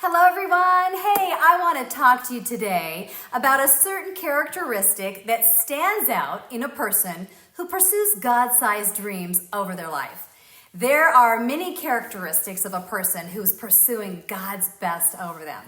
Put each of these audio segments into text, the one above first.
Hello everyone. Hey, I want to talk to you today about a certain characteristic that stands out in a person who pursues God-sized dreams over their life. There are many characteristics of a person who's pursuing God's best over them,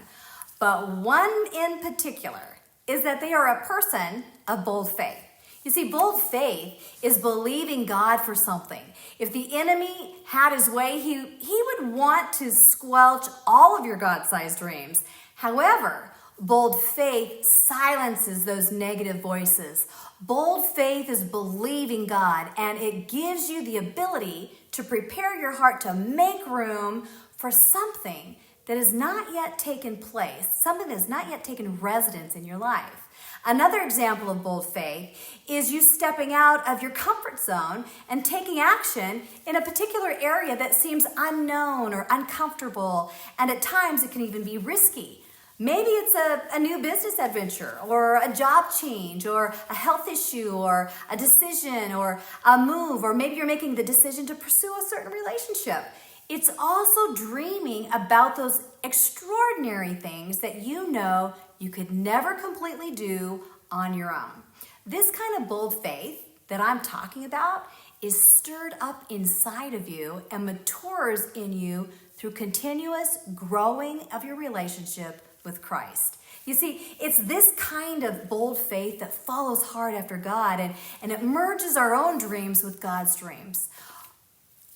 but one in particular is that they are a person of bold faith. You see, bold faith is believing God for something. If the enemy had his way, he would want to squelch all of your God-sized dreams. However, bold faith silences those negative voices. Bold faith is believing God, and it gives you the ability to prepare your heart to make room for something that has not yet taken place, something that has not yet taken residence in your life. Another example of bold faith is you stepping out of your comfort zone and taking action in a particular area that seems unknown or uncomfortable, and at times it can even be risky. Maybe it's a new business adventure or a job change or a health issue or a decision or a move, or maybe you're making the decision to pursue a certain relationship. It's also dreaming about those extraordinary things that you know you could never completely do on your own. This kind of bold faith that I'm talking about is stirred up inside of you and matures in you through continuous growing of your relationship with Christ. You see, it's this kind of bold faith that follows hard after God, and it merges our own dreams with God's dreams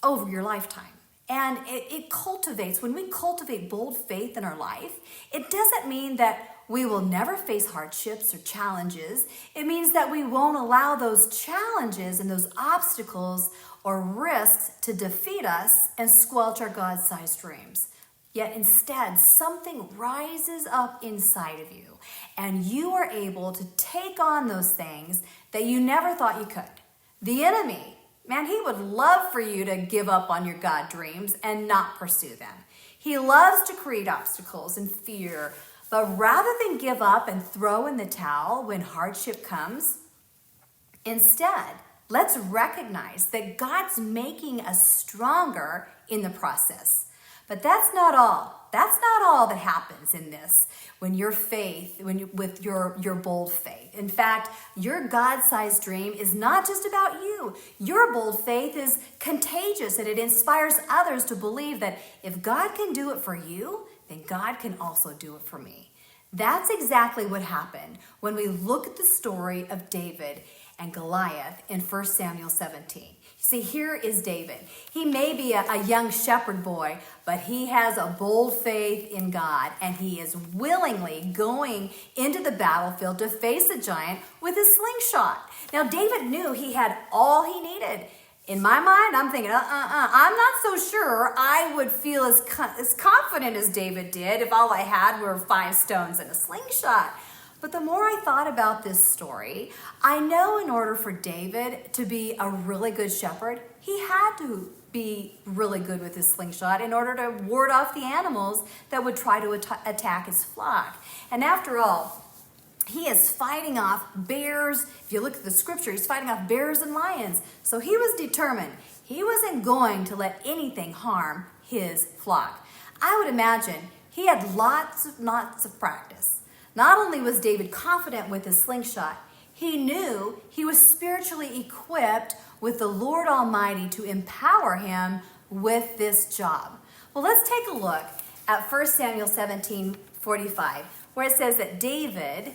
over your lifetime. And it cultivates, when we cultivate bold faith in our life, it doesn't mean that we will never face hardships or challenges. It means that we won't allow those challenges and those obstacles or risks to defeat us and squelch our God-sized dreams. Yet instead, something rises up inside of you, and you are able to take on those things that you never thought you could. The enemy, man, he would love for you to give up on your God dreams and not pursue them. He loves to create obstacles and fear, but rather than give up and throw in the towel when hardship comes, instead, let's recognize that God's making us stronger in the process. But that's not all. That's not all that happens in this with your bold faith. In fact, your God-sized dream is not just about you. Your bold faith is contagious, and it inspires others to believe that if God can do it for you, then God can also do it for me. That's exactly what happened when we look at the story of David and Goliath in 1 Samuel 17. See, here is David. He may be a young shepherd boy, but he has a bold faith in God, and he is willingly going into the battlefield to face a giant with his slingshot. Now, David knew he had all he needed. In my mind, I'm thinking, I'm not so sure I would feel as confident as David did if all I had were 5 stones and a slingshot. But the more I thought about this story, I know in order for David to be a really good shepherd, he had to be really good with his slingshot in order to ward off the animals that would try to attack his flock. And after all, he is fighting off bears. If you look at the scripture, he's fighting off bears and lions. So he was determined. He wasn't going to let anything harm his flock. I would imagine he had lots of practice. Not only was David confident with his slingshot, he knew he was spiritually equipped with the Lord Almighty to empower him with this job. Well, let's take a look at 1 Samuel 17:45, where it says that David,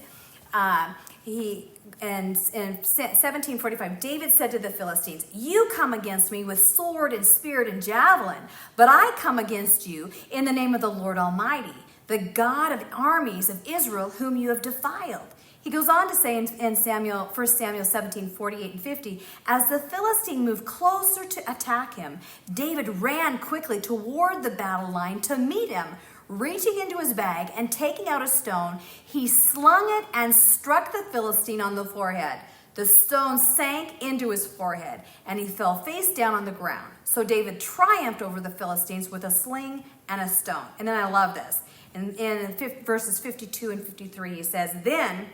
in 17:45, David said to the Philistines, "You come against me with sword and spear and javelin, but I come against you in the name of the Lord Almighty, the God of the armies of Israel, whom you have defiled." He goes on to say in 1 Samuel 17:48 and 50, as the Philistine moved closer to attack him, David ran quickly toward the battle line to meet him. Reaching into his bag and taking out a stone, he slung it and struck the Philistine on the forehead. The stone sank into his forehead, and he fell face down on the ground. So David triumphed over the Philistines with a sling and a stone. And then I love this. In verses 52 and 53, he says, "Then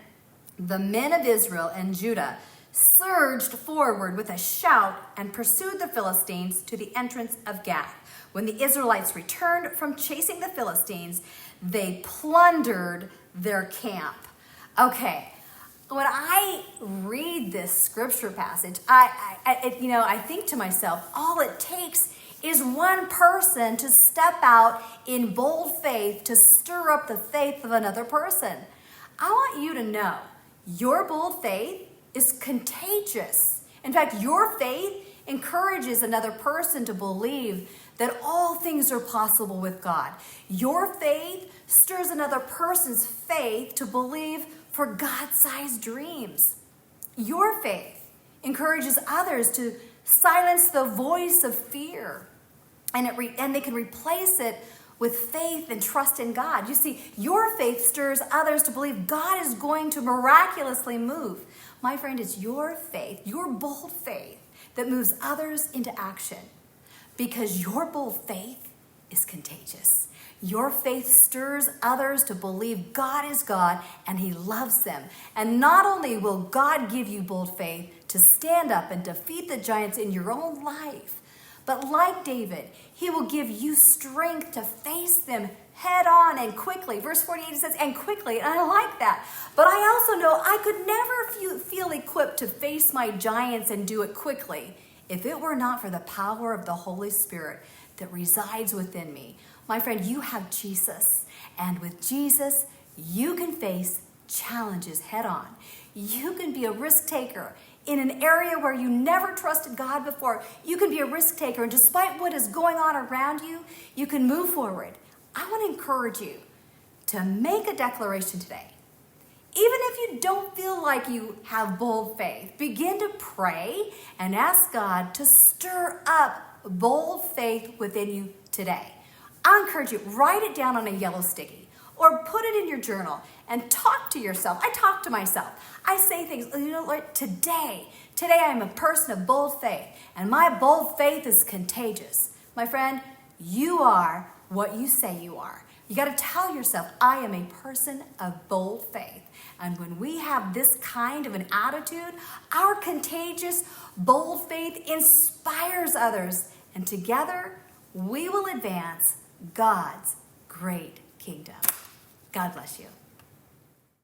the men of Israel and Judah surged forward with a shout and pursued the Philistines to the entrance of Gath. When the Israelites returned from chasing the Philistines, they plundered their camp. Okay, when I read this scripture passage, I think to myself, all it takes is one person to step out in bold faith to stir up the faith of another person. I want you to know your bold faith is contagious. In fact, your faith encourages another person to believe that all things are possible with God. Your faith stirs another person's faith to believe for God-sized dreams. Your faith encourages others to silence the voice of fear, and they can replace it with faith and trust in God. You see, your faith stirs others to believe God is going to miraculously move. My friend, it's your faith, your bold faith, that moves others into action, because your bold faith is contagious. Your faith stirs others to believe God is God and He loves them. And not only will God give you bold faith to stand up and defeat the giants in your own life, but like David, He will give you strength to face them head on and quickly. Verse 48 says, and quickly, and I like that. But I also know I could never feel equipped to face my giants and do it quickly if it were not for the power of the Holy Spirit that resides within me. My friend, you have Jesus, and with Jesus, you can face challenges head on. You can be a risk taker in an area where you never trusted God before. You can be a risk taker, and despite what is going on around you, you can move forward. I want to encourage you to make a declaration today. Even if you don't feel like you have bold faith, begin to pray and ask God to stir up bold faith within you today. I encourage you, write it down on a yellow sticky or put it in your journal and talk to yourself. I talk to myself. I say things, Lord, today I am a person of bold faith, and my bold faith is contagious. My friend, you are what you say you are. You got to tell yourself, I am a person of bold faith. And when we have this kind of an attitude, our contagious, bold faith inspires others. And together, we will advance God's great kingdom. God bless you.